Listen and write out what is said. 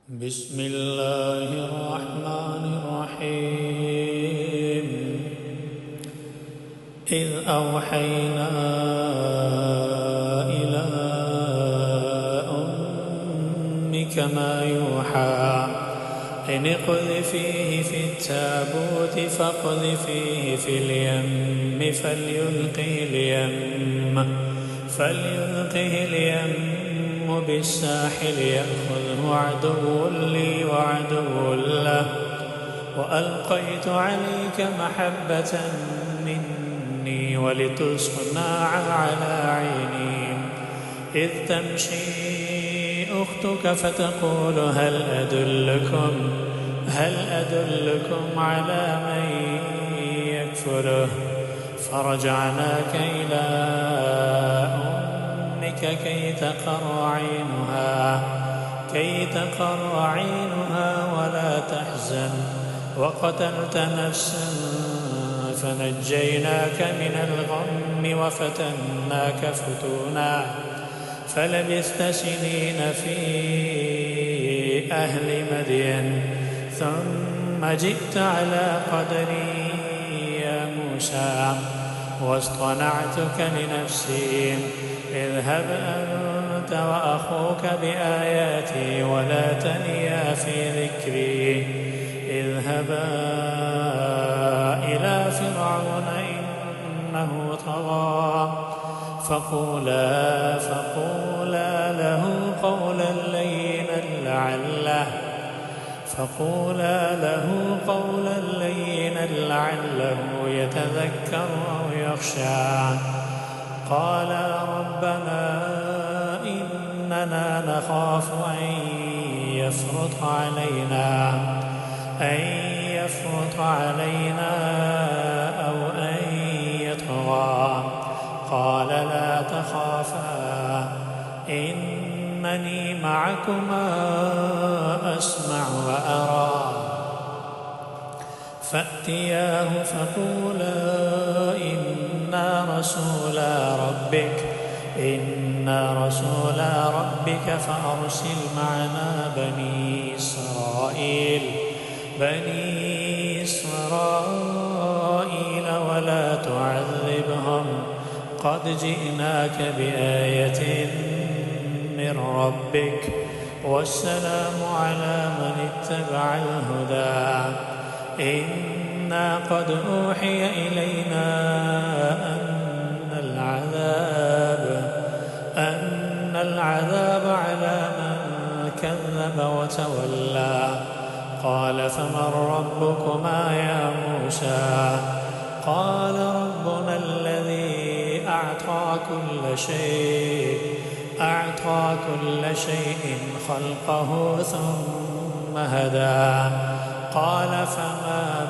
بسم الله الرحمن الرحيم إذ أوحينا إلى أمك ما يوحى إن اقذفيه في التابوت فاقذفيه في اليم فليلقه اليم بالساحل يأخذه عدو لي وعدو له وألقيت عليك محبة مني ولتصنع على عيني إذ تمشي أختك فتقول هل أدلكم على من يكفله فرجعناك إلى أمك كي تقر عينها ولا تحزن وقتلت نفسا فنجيناك من الغم وفتناك فتونا فلبثت سنين في أهل مدين ثم جئت على قدري يا موسى واصطنعتك لنفسي اذهب أنت وأخوك بآياتي ولا تنيا في ذكري اذهبا إلى فرعون إنه طغى فقولا له قولا لينا لعله يتذكر أو يخشى قالا ربنا إننا نخاف أن يفرط علينا أو أن يطغى قال لا تخافا إنني معكما أسمع وأرى فأتياه فقولا إنا رسولا ربك فأرسل معنا بني إسرائيل ولا تعذبهم قد جئناك بآية من ربك والسلام على من اتبع الهدى إنا قد أوحي إلينا أن العذاب على من كذب وتولى قال فمن ربكما يا موسى قال ربنا الذي أعطى كل شيء خلقه ثم هدى قال فما